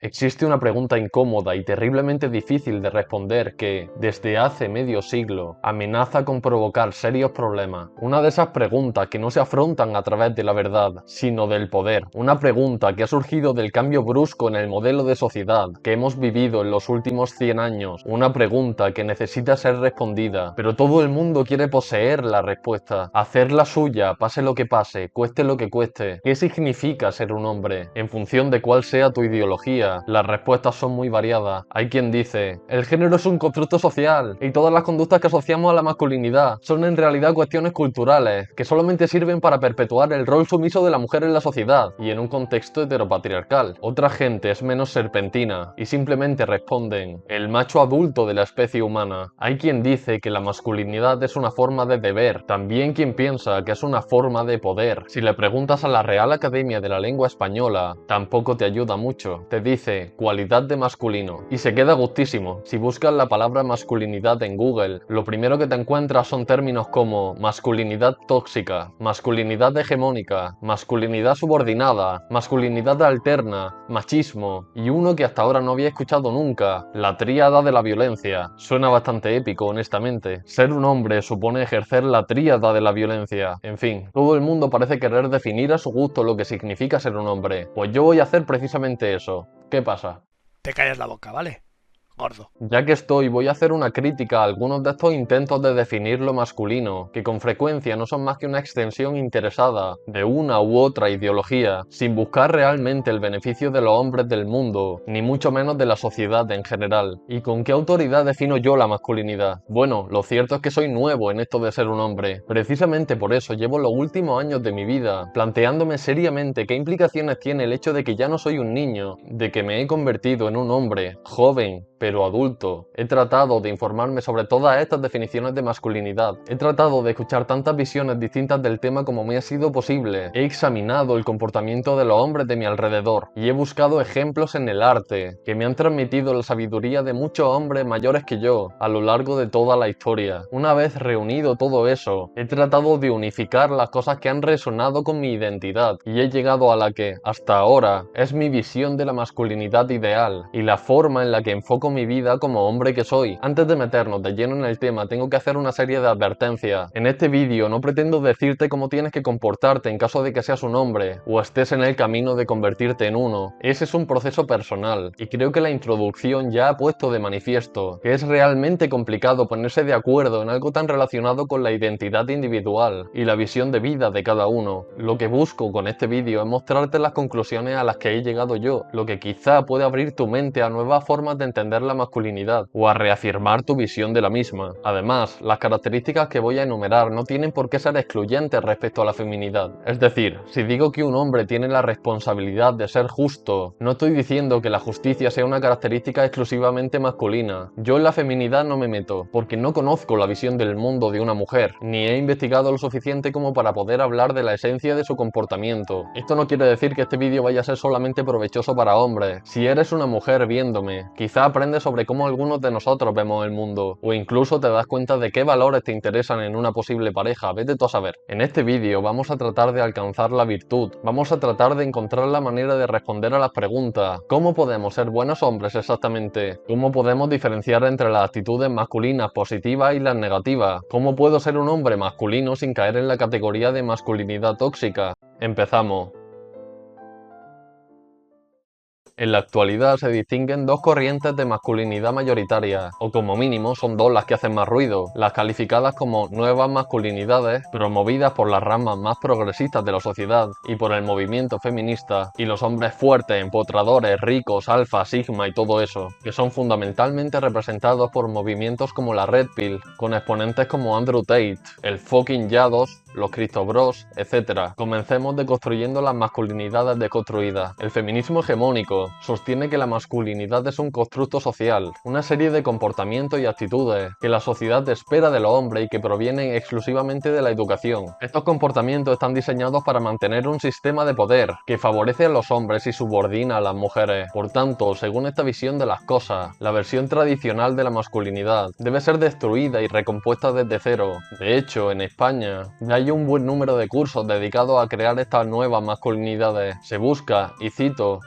Existe una pregunta incómoda y terriblemente difícil de responder que, desde hace medio siglo, amenaza con provocar serios problemas. Una de esas preguntas que no se afrontan a través de la verdad, sino del poder. Una pregunta que ha surgido del cambio brusco en el modelo de sociedad que hemos vivido en los últimos 100 años. Una pregunta que necesita ser respondida, pero todo el mundo quiere poseer la respuesta, hacerla suya, pase lo que pase, cueste lo que cueste. ¿Qué significa ser un hombre? En función de cuál sea tu ideología, las respuestas son muy variadas. Hay quien dice, el género es un constructo social y todas las conductas que asociamos a la masculinidad son en realidad cuestiones culturales que solamente sirven para perpetuar el rol sumiso de la mujer en la sociedad y en un contexto heteropatriarcal. Otra gente es menos serpentina y simplemente responden, el macho adulto de la especie humana. Hay quien dice que la masculinidad es una forma de deber, también quien piensa que es una forma de poder. Si le preguntas a la Real Academia de la Lengua Española, tampoco te ayuda mucho. Te dice cualidad de masculino y se queda gustísimo. Si buscas la palabra masculinidad en Google, lo primero que te encuentras son términos como masculinidad tóxica, masculinidad hegemónica, masculinidad subordinada, masculinidad alterna, machismo y uno que hasta ahora no había escuchado nunca, la tríada de la violencia. Suena bastante épico, honestamente. Ser un hombre supone ejercer la tríada de la violencia. En fin, todo el mundo parece querer definir a su gusto lo que significa ser un hombre. Pues yo voy a hacer precisamente eso. ¿Qué pasa? Te callas la boca, ¿vale? Gordo. Ya que estoy, voy a hacer una crítica a algunos de estos intentos de definir lo masculino, que con frecuencia no son más que una extensión interesada de una u otra ideología, sin buscar realmente el beneficio de los hombres del mundo, ni mucho menos de la sociedad en general. ¿Y con qué autoridad defino yo la masculinidad? Bueno, lo cierto es que soy nuevo en esto de ser un hombre. Precisamente por eso llevo los últimos años de mi vida planteándome seriamente qué implicaciones tiene el hecho de que ya no soy un niño, de que me he convertido en un hombre, joven, pero adulto. He tratado de informarme sobre todas estas definiciones de masculinidad. He tratado de escuchar tantas visiones distintas del tema como me ha sido posible. He examinado el comportamiento de los hombres de mi alrededor y he buscado ejemplos en el arte que me han transmitido la sabiduría de muchos hombres mayores que yo a lo largo de toda la historia. Una vez reunido todo eso, he tratado de unificar las cosas que han resonado con mi identidad y he llegado a la que, hasta ahora, es mi visión de la masculinidad ideal y la forma en la que enfoco mi vida como hombre que soy. Antes de meternos de lleno en el tema, tengo que hacer una serie de advertencias. En este vídeo no pretendo decirte cómo tienes que comportarte en caso de que seas un hombre o estés en el camino de convertirte en uno. Ese es un proceso personal y creo que la introducción ya ha puesto de manifiesto que es realmente complicado ponerse de acuerdo en algo tan relacionado con la identidad individual y la visión de vida de cada uno. Lo que busco con este vídeo es mostrarte las conclusiones a las que he llegado yo, lo que quizá puede abrir tu mente a nuevas formas de entender la masculinidad o a reafirmar tu visión de la misma. Además, las características que voy a enumerar no tienen por qué ser excluyentes respecto a la feminidad. Es decir, si digo que un hombre tiene la responsabilidad de ser justo, no estoy diciendo que la justicia sea una característica exclusivamente masculina. Yo en la feminidad no me meto, porque no conozco la visión del mundo de una mujer, ni he investigado lo suficiente como para poder hablar de la esencia de su comportamiento. Esto no quiere decir que este vídeo vaya a ser solamente provechoso para hombres. Si eres una mujer viéndome, quizá aprendes sobre cómo algunos de nosotros vemos el mundo, o incluso te das cuenta de qué valores te interesan en una posible pareja, vete tú a saber. En este vídeo vamos a tratar de alcanzar la virtud, vamos a tratar de encontrar la manera de responder a las preguntas, ¿cómo podemos ser buenos hombres exactamente? ¿Cómo podemos diferenciar entre las actitudes masculinas positivas y las negativas? ¿Cómo puedo ser un hombre masculino sin caer en la categoría de masculinidad tóxica? Empezamos. En la actualidad se distinguen dos corrientes de masculinidad mayoritaria, o como mínimo son dos las que hacen más ruido, las calificadas como nuevas masculinidades, promovidas por las ramas más progresistas de la sociedad y por el movimiento feminista, y los hombres fuertes, empotradores, ricos, alfa, sigma y todo eso, que son fundamentalmente representados por movimientos como la Red Pill, con exponentes como Andrew Tate, el fucking Yados, los Cristo Bros, etc. Comencemos deconstruyendo las masculinidades deconstruidas. El feminismo hegemónico sostiene que la masculinidad es un constructo social, una serie de comportamientos y actitudes que la sociedad espera de los hombres y que provienen exclusivamente de la educación. Estos comportamientos están diseñados para mantener un sistema de poder que favorece a los hombres y subordina a las mujeres. Por tanto, según esta visión de las cosas, la versión tradicional de la masculinidad debe ser destruida y recompuesta desde cero. De hecho, en España ya hay un buen número de cursos dedicados a crear estas nuevas masculinidades. Se busca, y cito,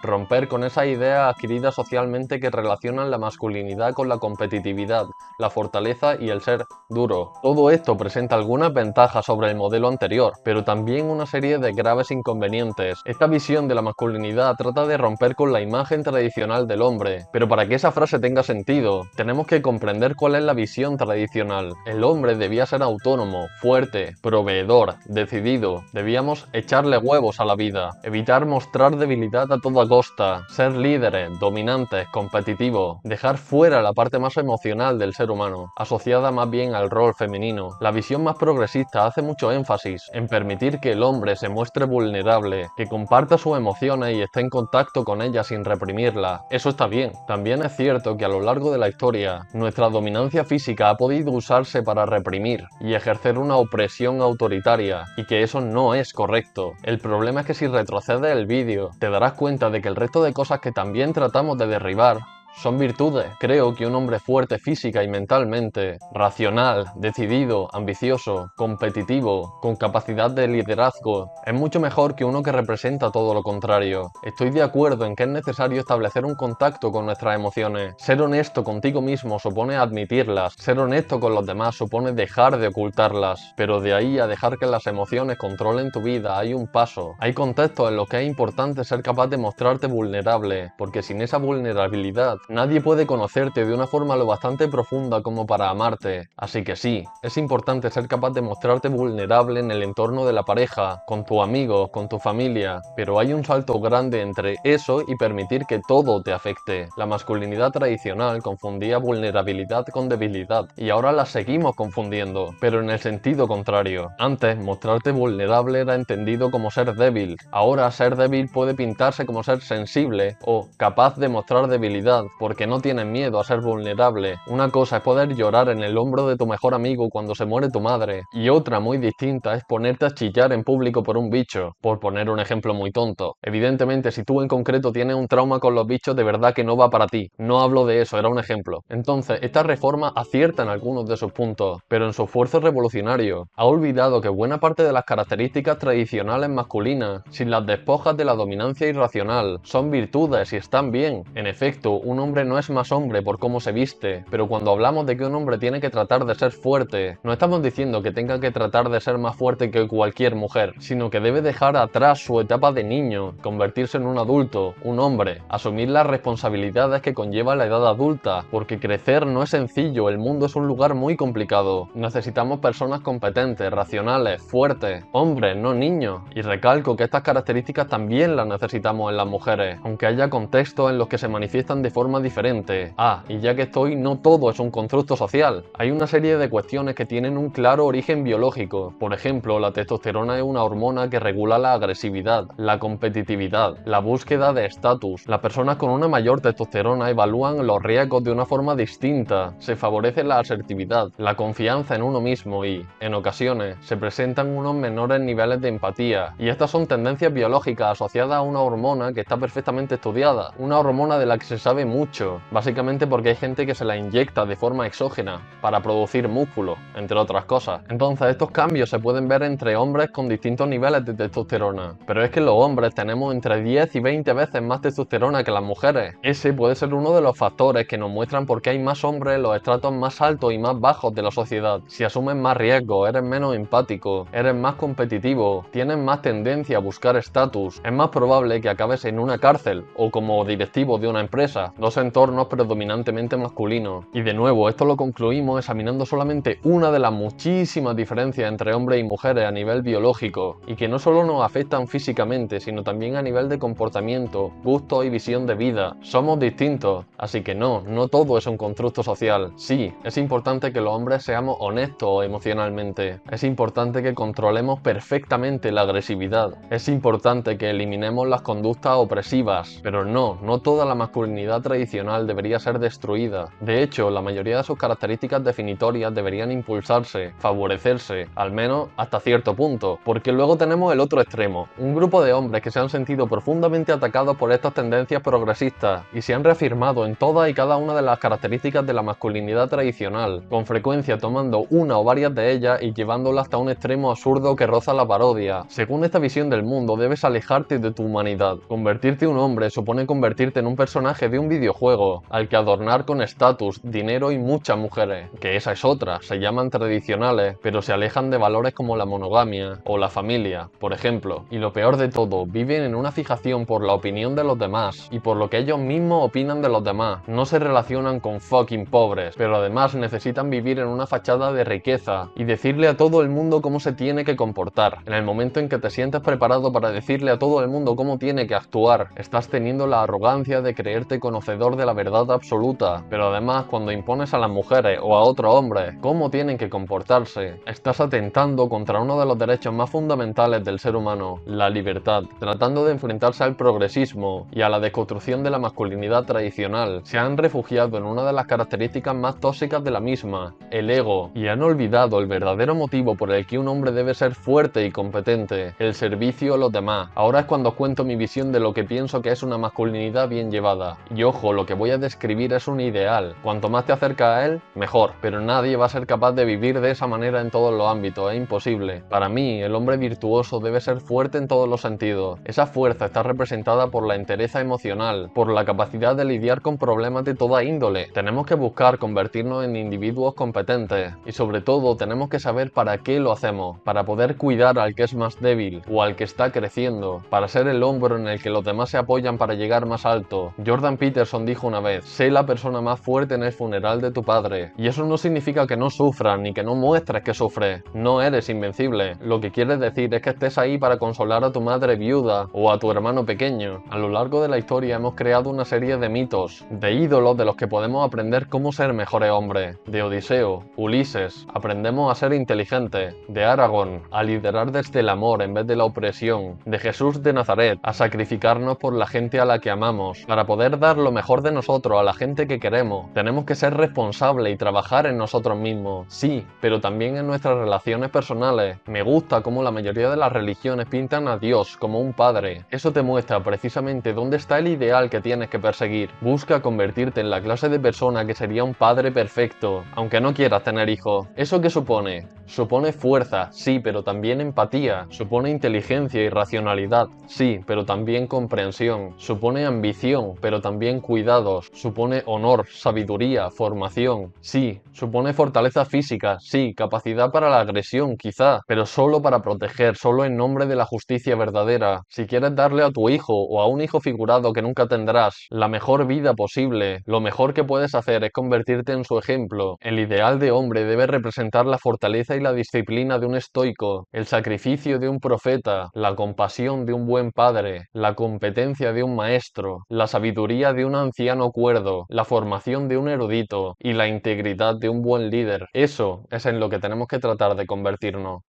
romper con esa idea adquirida socialmente que relacionan la masculinidad con la competitividad, la fortaleza y el ser duro. Todo esto presenta algunas ventajas sobre el modelo anterior, pero también una serie de graves inconvenientes. Esta visión de la masculinidad trata de romper con la imagen tradicional del hombre, pero para que esa frase tenga sentido, tenemos que comprender cuál es la visión tradicional. El hombre debía ser autónomo, fuerte, proveedor, decidido. Debíamos echarle huevos a la vida, evitar mostrar debilidad a toda costa, ser líderes, dominantes, competitivos, dejar fuera la parte más emocional del ser humano, asociada más bien al rol femenino. La visión más progresista hace mucho énfasis en permitir que el hombre se muestre vulnerable, que comparta sus emociones y esté en contacto con ellas sin reprimirlas. Eso está bien. También es cierto que a lo largo de la historia, nuestra dominancia física ha podido usarse para reprimir y ejercer una opresión autoritaria, y que eso no es correcto. El problema es que si retrocedes el vídeo, te darás cuenta de que el resto de cosas que también tratamos de derribar son virtudes. Creo que un hombre fuerte física y mentalmente, racional, decidido, ambicioso, competitivo, con capacidad de liderazgo, es mucho mejor que uno que representa todo lo contrario. Estoy de acuerdo en que es necesario establecer un contacto con nuestras emociones. Ser honesto contigo mismo supone admitirlas. Ser honesto con los demás supone dejar de ocultarlas. Pero de ahí a dejar que las emociones controlen tu vida hay un paso. Hay contextos en los que es importante ser capaz de mostrarte vulnerable, porque sin esa vulnerabilidad nadie puede conocerte de una forma lo bastante profunda como para amarte. Así que sí, es importante ser capaz de mostrarte vulnerable en el entorno de la pareja, con tus amigos, con tu familia, pero hay un salto grande entre eso y permitir que todo te afecte. La masculinidad tradicional confundía vulnerabilidad con debilidad, y ahora la seguimos confundiendo, pero en el sentido contrario. Antes, mostrarte vulnerable era entendido como ser débil. Ahora, ser débil puede pintarse como ser sensible o capaz de mostrar debilidad, porque no tienes miedo a ser vulnerable. Una cosa es poder llorar en el hombro de tu mejor amigo cuando se muere tu madre, y otra muy distinta es ponerte a chillar en público por un bicho, por poner un ejemplo muy tonto. Evidentemente, si tú en concreto tienes un trauma con los bichos, de verdad que no va para ti. No hablo de eso, era un ejemplo. Entonces, esta reforma acierta en algunos de sus puntos, pero en su esfuerzo revolucionario ha olvidado que buena parte de las características tradicionales masculinas, sin las despojas de la dominancia irracional, son virtudes y están bien. En efecto, un hombre no es más hombre por cómo se viste, pero cuando hablamos de que un hombre tiene que tratar de ser fuerte, no estamos diciendo que tenga que tratar de ser más fuerte que cualquier mujer, sino que debe dejar atrás su etapa de niño, convertirse en un adulto, un hombre, asumir las responsabilidades que conlleva la edad adulta, porque crecer no es sencillo, el mundo es un lugar muy complicado. Necesitamos personas competentes, racionales, fuertes, hombres, no niños, y recalco que estas características también las necesitamos en las mujeres, aunque haya contextos en los que se manifiestan de forma diferente. Y ya que estoy, no todo es un constructo social. Hay una serie de cuestiones que tienen un claro origen biológico. Por ejemplo, la testosterona es una hormona que regula la agresividad, la competitividad, la búsqueda de estatus. Las personas con una mayor testosterona evalúan los riesgos de una forma distinta. Se favorece la asertividad, la confianza en uno mismo y, en ocasiones, se presentan unos menores niveles de empatía. Y estas son tendencias biológicas asociadas a una hormona que está perfectamente estudiada. Una hormona de la que se sabe mucho, básicamente porque hay gente que se la inyecta de forma exógena para producir músculo, entre otras cosas. Entonces estos cambios se pueden ver entre hombres con distintos niveles de testosterona, pero es que los hombres tenemos entre 10 y 20 veces más testosterona que las mujeres. Ese puede ser uno de los factores que nos muestran por qué hay más hombres en los estratos más altos y más bajos de la sociedad. Si asumes más riesgos, eres menos empático, eres más competitivo, tienes más tendencia a buscar estatus, es más probable que acabes en una cárcel o como directivo de una empresa, dos entornos predominantemente masculinos. Y de nuevo, esto lo concluimos examinando solamente una de las muchísimas diferencias entre hombres y mujeres a nivel biológico, y que no solo nos afectan físicamente, sino también a nivel de comportamiento, gusto y visión de vida. Somos distintos, así que no todo es un constructo social. Sí, es importante que los hombres seamos honestos emocionalmente, es importante que controlemos perfectamente la agresividad, es importante que eliminemos las conductas opresivas, pero no toda la masculinidad tradicional tradicional debería ser destruida. De hecho, la mayoría de sus características definitorias deberían impulsarse, favorecerse, al menos hasta cierto punto, porque luego tenemos el otro extremo, un grupo de hombres que se han sentido profundamente atacados por estas tendencias progresistas y se han reafirmado en todas y cada una de las características de la masculinidad tradicional, con frecuencia tomando una o varias de ellas y llevándolas hasta un extremo absurdo que roza la parodia. Según esta visión del mundo, debes alejarte de tu humanidad. Convertirte en un hombre supone convertirte en un personaje de un videojuego, al que adornar con estatus, dinero y muchas mujeres, que esa es otra, se llaman tradicionales, pero se alejan de valores como la monogamia o la familia, por ejemplo. Y lo peor de todo, viven en una fijación por la opinión de los demás y por lo que ellos mismos opinan de los demás. No se relacionan con fucking pobres, pero además necesitan vivir en una fachada de riqueza y decirle a todo el mundo cómo se tiene que comportar. En el momento en que te sientes preparado para decirle a todo el mundo cómo tiene que actuar, estás teniendo la arrogancia de creerte conocedor de la verdad absoluta, pero además cuando impones a las mujeres o a otros hombres cómo tienen que comportarse, estás atentando contra uno de los derechos más fundamentales del ser humano, la libertad, tratando de enfrentarse al progresismo y a la desconstrucción de la masculinidad tradicional. Se han refugiado en una de las características más tóxicas de la misma, el ego, y han olvidado el verdadero motivo por el que un hombre debe ser fuerte y competente, el servicio a los demás. Ahora es cuando os cuento mi visión de lo que pienso que es una masculinidad bien llevada. Y ojo, lo que voy a describir es un ideal. Cuanto más te acercas a él, mejor. Pero nadie va a ser capaz de vivir de esa manera en todos los ámbitos, es imposible. Para mí, el hombre virtuoso debe ser fuerte en todos los sentidos. Esa fuerza está representada por la entereza emocional, por la capacidad de lidiar con problemas de toda índole. Tenemos que buscar convertirnos en individuos competentes. Y sobre todo, tenemos que saber para qué lo hacemos. Para poder cuidar al que es más débil o al que está creciendo. Para ser el hombro en el que los demás se apoyan para llegar más alto. Jordan Peterson dijo una vez: sé la persona más fuerte en el funeral de tu padre. Y eso no significa que no sufras ni que no muestres que sufres. No eres invencible. Lo que quiere decir es que estés ahí para consolar a tu madre viuda o a tu hermano pequeño. A lo largo de la historia hemos creado una serie de mitos, de ídolos de los que podemos aprender cómo ser mejores hombres. De Odiseo, Ulises, aprendemos a ser inteligentes. De Aragorn, a liderar desde el amor en vez de la opresión. De Jesús de Nazaret, a sacrificarnos por la gente a la que amamos. Para poder dar lo mejor de nosotros a la gente que queremos, tenemos que ser responsables y trabajar en nosotros mismos. Sí, pero también en nuestras relaciones personales. Me gusta cómo la mayoría de las religiones pintan a Dios como un padre. Eso te muestra precisamente dónde está el ideal que tienes que perseguir. Busca convertirte en la clase de persona que sería un padre perfecto, aunque no quieras tener hijos. ¿Eso qué supone? Supone fuerza, sí, pero también empatía. Supone inteligencia y racionalidad, sí, pero también comprensión. Supone ambición, pero también cuidados. Supone honor, sabiduría, formación, sí. Supone fortaleza física, sí, capacidad para la agresión, quizá, pero solo para proteger, solo en nombre de la justicia verdadera. Si quieres darle a tu hijo o a un hijo figurado que nunca tendrás la mejor vida posible, lo mejor que puedes hacer es convertirte en su ejemplo. El ideal de hombre debe representar la fortaleza y la disciplina de un estoico, el sacrificio de un profeta, la compasión de un buen padre, la competencia de un maestro, la sabiduría de un anciano cuerdo, la formación de un erudito y la integridad de un buen líder. Eso es en lo que tenemos que tratar de convertirnos.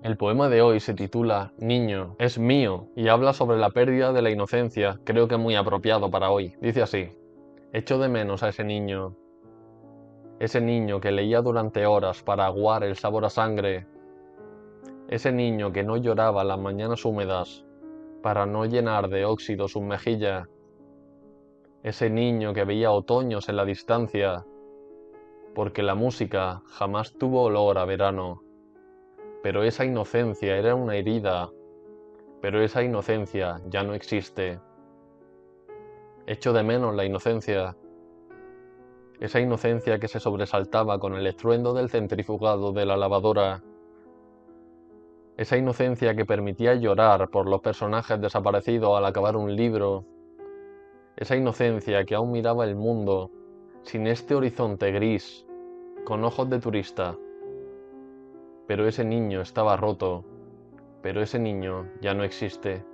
El poema de hoy se titula Niño, es mío y habla sobre la pérdida de la inocencia, creo que muy apropiado para hoy. Dice así: echo de menos a ese niño que leía durante horas para aguar el sabor a sangre, ese niño que no lloraba las mañanas húmedas para no llenar de óxido sus mejillas, ese niño que veía otoños en la distancia, porque la música jamás tuvo olor a verano. Pero esa inocencia era una herida, pero esa inocencia ya no existe. Echo de menos la inocencia, esa inocencia que se sobresaltaba con el estruendo del centrifugado de la lavadora, esa inocencia que permitía llorar por los personajes desaparecidos al acabar un libro, esa inocencia que aún miraba el mundo sin este horizonte gris, con ojos de turista. Pero ese niño estaba roto, pero ese niño ya no existe.